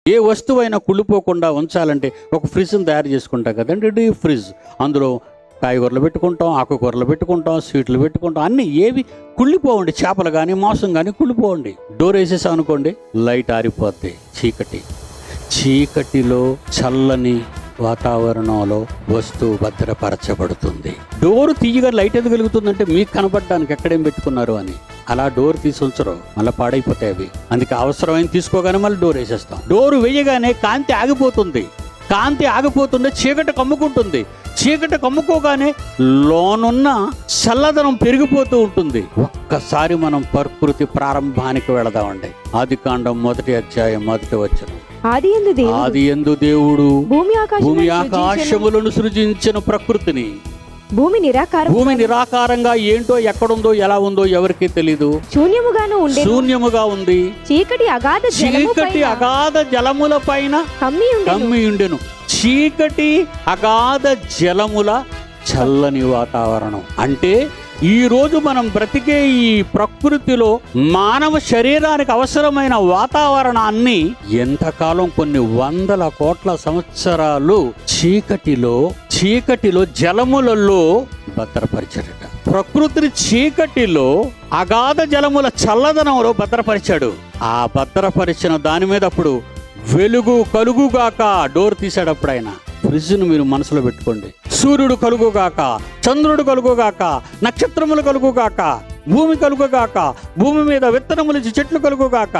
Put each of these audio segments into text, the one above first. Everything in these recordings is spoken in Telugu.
ఏ వస్తువైనా కుళ్ళిపోకుండా ఉంచాలంటే ఒక ఫ్రిడ్జ్ని తయారు చేసుకుంటాం కదండి, డీప్ ఫ్రిడ్జ్. అందులో కాయగూరలు పెట్టుకుంటాం, ఆకుకూరలు పెట్టుకుంటాం, స్వీట్లు పెట్టుకుంటాం. అన్నీ ఏవి కుళ్ళిపోవండి. చేపలు కానీ మాంసం కానీ కుళ్ళిపోవండి. డోర్ వేసేసాం అనుకోండి, లైట్ ఆరిపోద్ది. చీకటిలో చల్లని వాతావరణంలో వస్తువు భద్రపరచబడుతుంది. డోరు తీయగా లైట్ ఎందుకు వెలుగుతుందంటే మీకు కనపడడానికి ఎక్కడేం పెట్టుకున్నారు అని. అలా డోర్ తీసి ఉంచరు, మళ్ళీ పాడైపోతాయి అవి. అందుకే అవసరమైన తీసుకోగానే మళ్ళీ డోర్ వేసేస్తాం. డోరు వేయగానే కాంతి ఆగిపోతుంది. చీకటి కమ్ముకుంటుంది. చీకటి కమ్ముకోగానే లోనున్న చల్లదనం పెరిగిపోతూ ఉంటుంది. ఒక్కసారి మనం ప్రకృతి ప్రారంభానికి వెళదామండి. ఆదికాండం 1వ అధ్యాయం 1వ వచనం. ఆదియందు దేవుడు భూమి ఆకాశములను సృజించిన ప్రకృతిని. భూమి నిరాకారంగా ఏంటో, ఎక్కడుందో, ఎలా ఉందో ఎవరికీ తెలీదు. శూన్యముగా ఉంది. చీకటి అగాధ జలముల పైన కమ్మి ఉండెను. చీకటి అగాధ జలముల చల్లని వాతావరణం. అంటే ఈ రోజు మనం బ్రతికే ఈ ప్రకృతిలో మానవ శరీరానికి అవసరమైన వాతావరణాన్ని ఎంతకాలం, కొన్ని వందల కోట్ల సంవత్సరాలు చీకటిలో జలములలో భద్రపరిచాడట. ప్రకృతిని చీకటిలో అగాధ జలముల చల్లదనంలో భద్రపరిచాడు. ఆ భద్రపరిచిన దాని మీద అప్పుడు వెలుగు కలుగుగాక డోర్ తీసాడప్పుడు ఆయన. ఫ్రిడ్జ్ను మీరు మనసులో పెట్టుకోండి. సూర్యుడు కలుగుగాక, చంద్రుడు కలుగుగాక, నక్షత్రములు కలుగుగాక, భూమి కలుగుగాక, భూమి మీద విత్తనములు చెట్లు కలుగుగాక.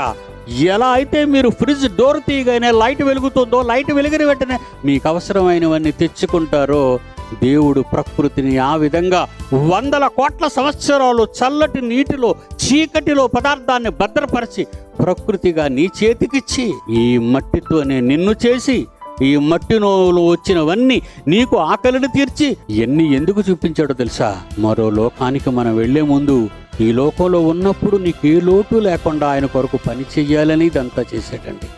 ఎలా అయితే మీరు ఫ్రిడ్జ్ డోర్ తీయగానే లైట్ వెలుగుతుందో, లైట్ వెలిగిన వెంటనే మీకు అవసరమైనవన్నీ తెచ్చుకుంటారో, దేవుడు ప్రకృతిని ఆ విధంగా వందల కోట్ల సంవత్సరాలు చల్లటి నీటిలో, చీకటిలో పదార్థాన్ని భద్రపరిచి ప్రకృతిగా నీ చేతికిచ్చి, ఈ మట్టితోనే నిన్ను చేసి, ఈ మట్టిలో వచ్చినవన్నీ నీకు ఆకలిని తీర్చి ఎందుకు చూపించాడో తెలుసా? మరో లోకానికి మనం వెళ్లే ముందు ఈ లోకంలో ఉన్నప్పుడు నీకు ఏ లోటు లేకుండా ఆయన కొరకు పని చెయ్యాలని ఇదంతా చేశాడండి.